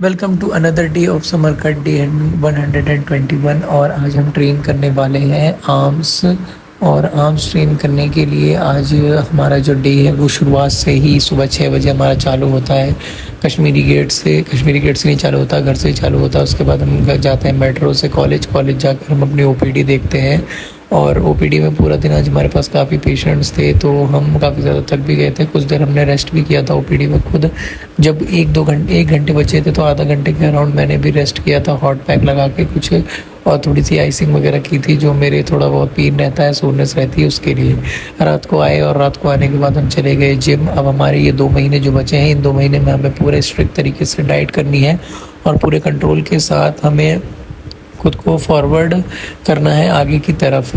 Welcome to another day of summer cut day 121। और आज हम ट्रेन करने वाले हैं आर्म्स। और आर्म्स ट्रेन करने के लिए आज हमारा जो डे है वो शुरुआत से ही सुबह 6 बजे हमारा चालू होता है। कश्मीरी गेट से नहीं चालू होता, घर से ही चालू होता है। उसके बाद हम घर जाते हैं मेट्रो से कॉलेज जाकर हम अपनी ओपीडी देखते हैं। और ओपीडी में पूरा दिन आज हमारे पास काफ़ी पेशेंट्स थे, तो हम काफ़ी ज़्यादा थक भी गए थे। कुछ देर हमने रेस्ट भी किया था ओपीडी में खुद। जब 1 घंटे बचे थे तो आधा घंटे के अराउंड मैंने भी रेस्ट किया था हॉट पैक लगा के कुछ, और थोड़ी सी आइसिंग वगैरह की थी जो मेरे थोड़ा बहुत पेन रहता है, सोरनेस रहती है उसके लिए। रात को आए और रात को आने के बाद हम चले गए जिम। अब हमारे ये 2 महीने जो बचे हैं, इन 2 महीने में हमें पूरे स्ट्रिक्ट तरीके से डाइट करनी है और पूरे कंट्रोल के साथ हमें खुद को फॉरवर्ड करना है आगे की तरफ।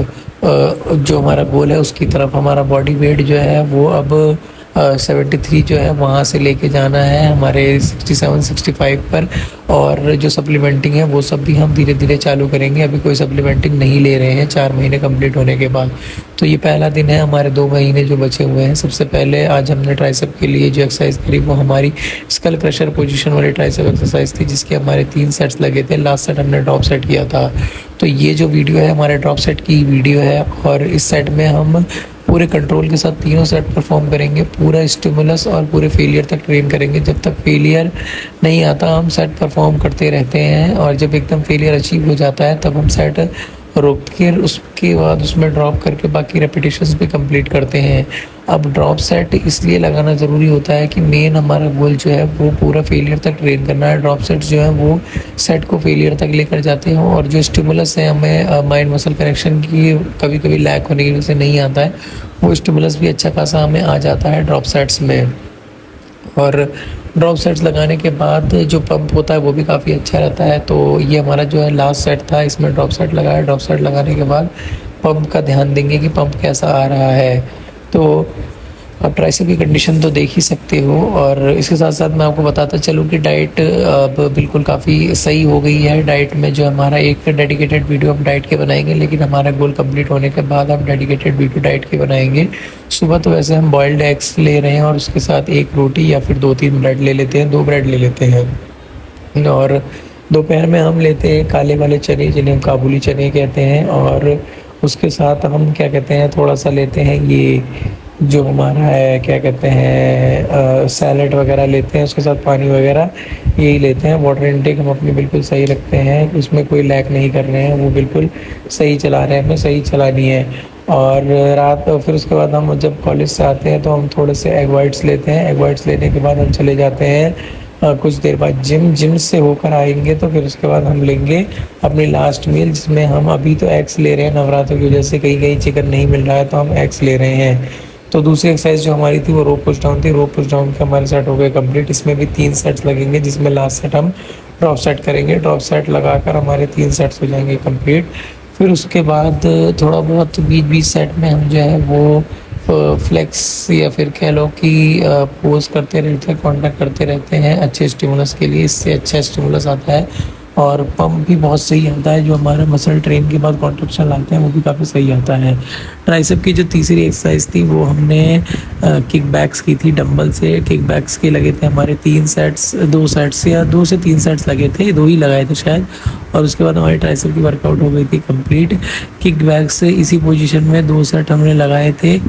जो हमारा गोल है उसकी तरफ। हमारा बॉडी वेट जो है वो अब 73 जो है वहाँ से लेके जाना है हमारे 67-65 पर। और जो सप्लीमेंटिंग है वो सब भी हम धीरे धीरे चालू करेंगे। अभी कोई सप्लीमेंटिंग नहीं ले रहे हैं 4 महीने कंप्लीट होने के बाद। तो ये पहला दिन है हमारे 2 महीने जो बचे हुए हैं। सबसे पहले आज हमने ट्राइसेप के लिए जो एक्सरसाइज करी वो हमारी स्कल क्रशर पोजीशन वाली ट्राइसेप एक्सरसाइज थी, जिसके हमारे 3 सेट्स लगे थे। लास्ट सेट हमने ड्रॉप सेट किया था। तो ये जो वीडियो है हमारे ड्रॉप सेट की वीडियो है, और इस सेट में हम पूरे कंट्रोल के साथ तीनों सेट परफॉर्म करेंगे। पूरा स्टिमुलस और पूरे फेलियर तक ट्रेन करेंगे। जब तक फेलियर नहीं आता हम सेट परफॉर्म करते रहते हैं, और जब एकदम फेलियर अचीव हो जाता है तब हम सेट रोक के उसके बाद उसमें ड्रॉप करके बाकी रेपिटेशंस भी कंप्लीट करते हैं। अब ड्रॉप सेट इसलिए लगाना ज़रूरी होता है कि मेन हमारा गोल जो है वो पूरा फेलियर तक ट्रेन करना है। ड्रॉप सेट्स जो है वो सेट को फेलियर तक लेकर जाते हैं, और जो स्टिमुलस है हमें माइंड मसल कनेक्शन की कभी कभी लैक होने की वजह से नहीं आता है, वो स्टिमुलस भी अच्छा खासा हमें आ जाता है ड्रॉप सेट्स में। और ड्रॉप सेट्स लगाने के बाद जो पंप होता है वो भी काफ़ी अच्छा रहता है। तो ये हमारा जो है लास्ट सेट था, इसमें ड्रॉप सेट लगाया। ड्रॉप सेट लगाने के बाद पंप का ध्यान देंगे कि पंप कैसा आ रहा है। तो आप ट्राइसेप की कंडीशन तो देख ही सकते हो। और इसके साथ साथ मैं आपको बताता चलूँ कि डाइट अब बिल्कुल काफ़ी सही हो गई है। डाइट में जो हमारा एक डेडिकेटेड वीडियो हम डाइट के बनाएंगे, लेकिन हमारा गोल कंप्लीट होने के बाद हम डेडिकेटेड वीडियो डाइट के बनाएंगे। सुबह तो वैसे हम बॉइल्ड एग्स ले रहे हैं और उसके साथ एक रोटी या फिर 2-3 ब्रेड ले लेते हैं, 2 ब्रेड ले लेते हैं। और दोपहर में हम लेते हैं काले वाले चने, जिन्हें हम काबुली चने कहते हैं। और उसके साथ हम क्या कहते हैं, थोड़ा सा लेते हैं ये जो हमारा है क्या कहते हैं सैलड वगैरह लेते हैं, उसके साथ पानी वगैरह यही लेते हैं। वाटर इनटेक हम अपनी बिल्कुल सही रखते हैं, उसमें कोई लैक नहीं कर रहे हैं, वो बिल्कुल सही चला रहे हैं, हमें सही चलानी है। और रात फिर उसके बाद हम जब कॉलेज से आते हैं तो हम थोड़े से एग वाइट्स लेते हैं। एग वाइट्स लेने के बाद हम चले जाते हैं कुछ देर बाद जिम से होकर आएंगे। तो फिर उसके बाद हम लेंगे अपनी लास्ट मील, जिसमें हम अभी तो एग्स ले रहे हैं नवरात्रों की वजह से, कहीं कहीं चिकन नहीं मिल रहा है तो हम एग्स ले रहे हैं। तो दूसरी एक्सरसाइज जो हमारी थी वो रोप पुश डाउन थी। रोप पुश डाउन के हमारे सेट हो गए कंप्लीट। इसमें भी 3 सेट्स लगेंगे, जिसमें लास्ट सेट हम ड्रॉप सेट करेंगे। ड्रॉप सेट लगाकर हमारे 3 सेट्स हो जाएंगे कंप्लीट। फिर उसके बाद थोड़ा बहुत बीच सेट में हम जो है वो फ्लेक्स या फिर कह लो कि पोज करते रहते हैं, कॉन्टैक्ट करते रहते हैं अच्छे स्टिमुलस के लिए। इससे अच्छा स्टिमुलस आता है और पंप भी बहुत सही आता है। जो हमारा मसल ट्रेन के बाद कॉन्ट्रैक्शन लाते हैं वो भी काफ़ी सही आता है। ट्राइसेप की जो तीसरी एक्सरसाइज थी वो हमने किक बैक्स की थी डंबल से। किक बैक्स के लगे थे हमारे 3 सेट्स, 2 सेट्स या 2 से 3 सेट्स लगे थे, 2 ही लगाए थे शायद। और उसके बाद हमारी ट्राइसेप की वर्कआउट हो गई थी कंप्लीट। किक बैक्स से इसी पोजीशन में 2 सेट हमने लगाए थे,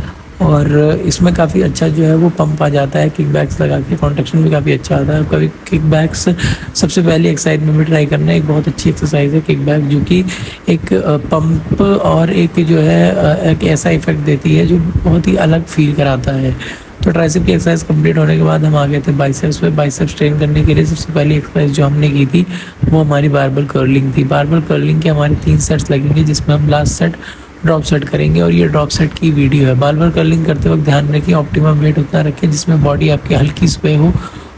और इसमें काफ़ी अच्छा जो है वो पंप आ जाता है। किक बैक्स लगा के कॉन्ट्रैक्शन भी काफ़ी अच्छा आता है। कभी किक बैक्स सबसे पहली एक्सरसाइज में भी ट्राई करना, एक बहुत अच्छी एक्सरसाइज है किक बैक, जो कि एक पंप और एक जो है एक ऐसा इफेक्ट देती है जो बहुत ही अलग फील कराता है। तो ट्राइसेप की एक्सरसाइज कंप्लीट होने के बाद हम आ गए थे बाइसेप्स पे। बाइसेप्स ट्रेन करने के लिए सबसे पहली एक्सरसाइज जो हमने की थी वो हमारी बारबल कर्लिंग थी। बारबल कर्लिंग के हमारे 3 सेट्स लगेंगे, जिसमें हम लास्ट सेट ड्रॉप सेट करेंगे। और ये ड्रॉप सेट की वीडियो है। बार बार कर्लिंग करते वक्त ध्यान रखें ऑप्टिमम वेट उतना रखें जिसमें बॉडी आपकी हल्की स्वे हो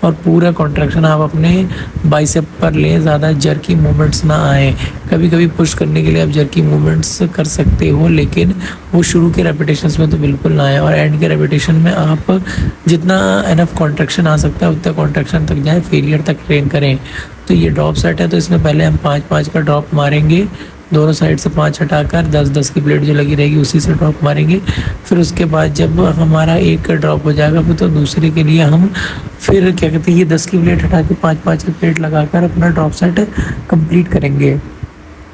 और पूरा कॉन्ट्रैक्शन आप अपने बाइसेप पर लें, ज़्यादा जर्की मूवमेंट्स ना आए। कभी कभी पुश करने के लिए आप जर्की मूवमेंट्स कर सकते हो, लेकिन वो शुरू के रेपिटेशंस में तो बिल्कुल ना आए। और एंड के रेपिटेशन में आप जितना एनफ कॉन्ट्रैक्शन आ सकता है उतना कॉन्ट्रैक्शन तक जाए, फेलियर तक ट्रेन करें। तो ये ड्रॉप सेट है, तो इसमें पहले हम 5-5 का ड्रॉप मारेंगे। दोनों साइड से 5 हटाकर 10-10 की प्लेट जो लगी रहेगी उसी से ड्रॉप मारेंगे। फिर उसके बाद जब हमारा एक ड्रॉप हो जाएगा फिर तो दूसरे के लिए हम फिर क्या कहते हैं ये 10 की प्लेट हटा के 5-5 की प्लेट लगाकर अपना ड्रॉप सेट कंप्लीट करेंगे।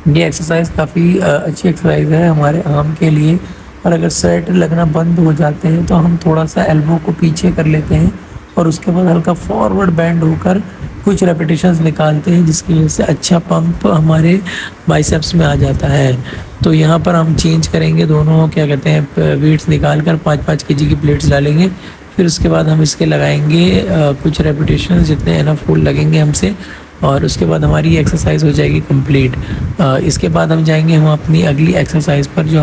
ये एक्सरसाइज काफ़ी अच्छी एक्सरसाइज है हमारे आर्म के लिए। और अगर सेट लगना बंद हो जाते हैं तो हम थोड़ा सा एल्बो को पीछे कर लेते हैं और उसके बाद हल्का फॉरवर्ड बैंड होकर कुछ रेपिटेशंस निकालते हैं, जिसकी वजह से अच्छा पंप हमारे बाइसेप्स में आ जाता है। तो यहाँ पर हम चेंज करेंगे दोनों क्या कहते हैं वेट्स निकाल कर 5-5 केजी की प्लेट्स डालेंगे। फिर उसके बाद हम इसके लगाएंगे कुछ रेपिटेशन जितने एनफ फुल लगेंगे हमसे, और उसके बाद हमारी एक्सरसाइज हो जाएगी कंप्लीट। इसके बाद हम जाएंगे हम अपनी अगली एक्सरसाइज पर, जो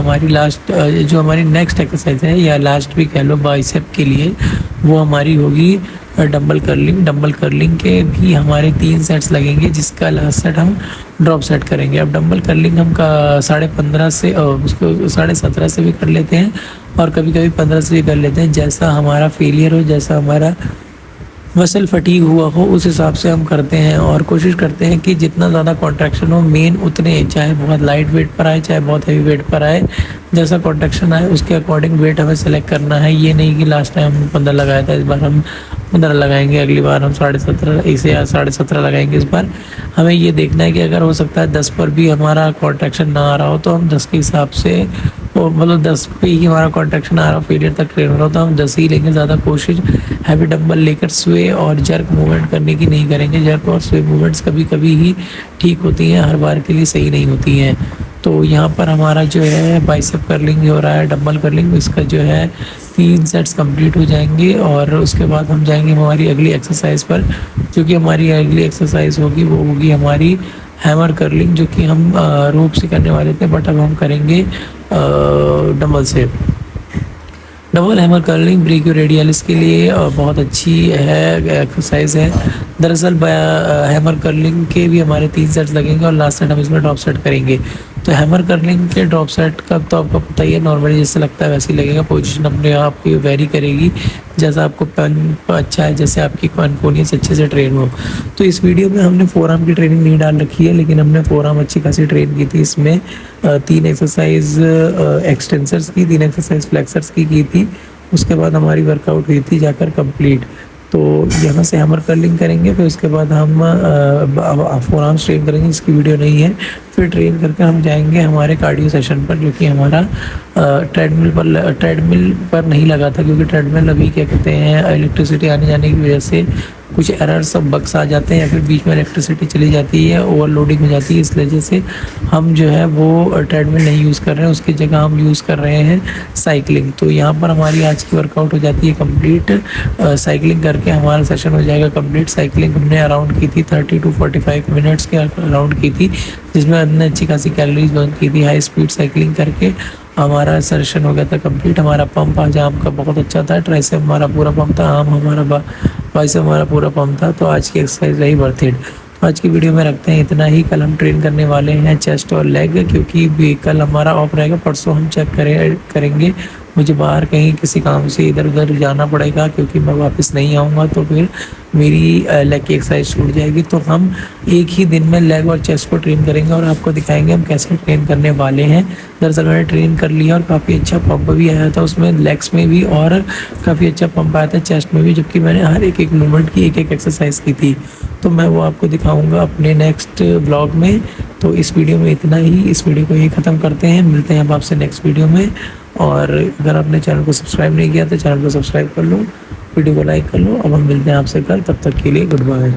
हमारी नेक्स्ट एक्सरसाइज है या लास्ट भी कह लो बाइसेप के लिए, वो हमारी होगी डंबल कर्लिंग। डंबल कर्लिंग के भी हमारे 3 सेट्स लगेंगे, जिसका लास्ट सेट हम ड्रॉप सेट करेंगे। अब डंबल कर्लिंग हम 15.5 से उसको 17.5 से भी कर लेते हैं और कभी कभी 15 से भी कर लेते हैं, जैसा हमारा फेलियर हो, जैसा हमारा मसल फटीग हुआ हो उस हिसाब से हम करते हैं। और कोशिश करते हैं कि जितना ज़्यादा कॉन्ट्रैक्शन हो मेन उतने, चाहे बहुत लाइट वेट पर आए चाहे बहुत हैवी वेट पर आए, जैसा कॉन्ट्रैक्शन आए उसके अकॉर्डिंग वेट हमें सेलेक्ट करना है। ये नहीं कि लास्ट टाइम हम 15 लगाया था इस बार हम 15 लगाएंगे, अगली बार हम 17.5 इसे 17.5 लगाएंगे। इस बार हमें ये देखना है कि अगर हो सकता है 10 पर भी हमारा कॉन्ट्रैक्शन ना आ रहा हो तो हम 10 के हिसाब से, मतलब 10 पे ही हमारा कॉन्ट्रैक्शन आ रहा हो, फेलियर तक ट्रेन हो रहा हो तो हम 10 ही लेंगे। ज़्यादा कोशिश हैवी डंबल लेकर स्वे और जर्क मूवमेंट करने की नहीं करेंगे। जर्क और स्वे मूवमेंट्स कभी कभी ही ठीक होती हैं, हर बार के लिए सही नहीं होती हैं। तो यहाँ पर हमारा जो है बाइसेप कर्लिंग हो रहा है, डंबल कर्लिंग, इसका जो है 3 सेट्स कंप्लीट हो जाएंगे। और उसके बाद हम जाएंगे हमारी अगली एक्सरसाइज पर, जो कि हमारी अगली एक्सरसाइज होगी वो होगी हमारी हैमर कर्लिंग, जो कि हम रोप से करने वाले थे बट अब हम करेंगे डंबल से। डबल हैमर कर्लिंग ब्रेकियोरेडियलिस के लिए बहुत अच्छी है एक्सरसाइज है। दरअसल हैमर कर्लिंग के भी हमारे 3 सेट्स लगेंगे और लास्ट सेट हम इसमें ड्रॉप सेट करेंगे। तो हैमर कर्लिंग के ड्रॉप सेट का तो आपको पता ही है, नॉर्मली जैसे लगता है वैसे ही लगेगा। पोजीशन अपने आप की वेरी करेगी, जैसा आपको पंप अच्छा है, जैसे आपकी कॉन्कोनियस अच्छे से ट्रेन हो। तो इस वीडियो में हमने फोरआर्म की ट्रेनिंग नहीं डाल रखी है, लेकिन हमने फोरआर्म अच्छी खासी ट्रेन की थी। इसमें 3 एक्सरसाइज एक्सटेंसर्स की, 3 एक्सरसाइज फ्लेक्सर्स की थी। उसके बाद हमारी वर्कआउट हुई थी जाकर कंप्लीट। तो यहाँ से हैमर कर्लिंग करेंगे, फिर उसके बाद हम फोरआर्म्स ट्रेन करेंगे, इसकी वीडियो नहीं है। फिर ट्रेन करके हम जाएंगे हमारे कार्डियो सेशन पर, जो कि हमारा ट्रेडमिल पर नहीं लगा था, क्योंकि ट्रेडमिल अभी क्या कहते हैं इलेक्ट्रिसिटी आने जाने की वजह से कुछ एरर्स सब बग्स आ जाते हैं, या फिर बीच में इलेक्ट्रिसिटी चली जाती है, ओवरलोडिंग हो जाती है। इस वजह से हम जो है वो ट्रेडमिल नहीं यूज़ कर रहे हैं, उसकी जगह हम यूज़ कर रहे हैं साइकिलिंग। तो यहाँ पर हमारी आज की वर्कआउट हो जाती है कंप्लीट। साइकिलिंग करके हमारा सेशन हो जाएगा कंप्लीट। साइकिलिंग हमने अराउंड की थी 30 to 45 मिनट्स के अराउंड की थी, जिसमें हमने अच्छी खासी कैलोरीज बर्न की थी। हाई स्पीड साइकिलिंग करके हमारा सेशन हो गया था कंप्लीट। हमारा पंप आज आर्म का बहुत अच्छा था, ट्राइसेप हमारा पूरा पंप था, आर्म हमारा बाइसेप हमारा पूरा पंप था। तो आज की एक्सरसाइज रही वर्थ इट। तो आज की वीडियो में रखते हैं इतना ही। कल हम ट्रेन करने वाले हैं चेस्ट और लेग, क्योंकि कल हमारा ऑफ रहेगा, परसों हम चेक करेंगे। मुझे बाहर कहीं किसी काम से इधर उधर जाना पड़ेगा, क्योंकि मैं वापस नहीं आऊँगा तो फिर मेरी लेग की एक्सरसाइज छूट जाएगी। तो हम एक ही दिन में लेग और चेस्ट को ट्रेन करेंगे और आपको दिखाएंगे हम कैसे ट्रेन करने वाले हैं। दरअसल मैंने ट्रेन कर लिया और काफ़ी अच्छा पंप भी आया था उसमें, लेग्स में भी, और काफ़ी अच्छा पंप आया था चेस्ट में भी, जबकि मैंने हर एक मूवमेंट की एक एक्सरसाइज की थी। तो मैं वो आपको दिखाऊँगा अपने नेक्स्ट ब्लॉग में। तो इस वीडियो में इतना ही। इस वीडियो को यही ख़त्म करते हैं, मिलते हैं अब आपसे नेक्स्ट वीडियो में। और अगर आपने चैनल को सब्सक्राइब नहीं किया तो चैनल को सब्सक्राइब कर लो, वीडियो को लाइक कर लो। अब हम मिलते हैं आपसे कल, तब तक के लिए गुड बाय।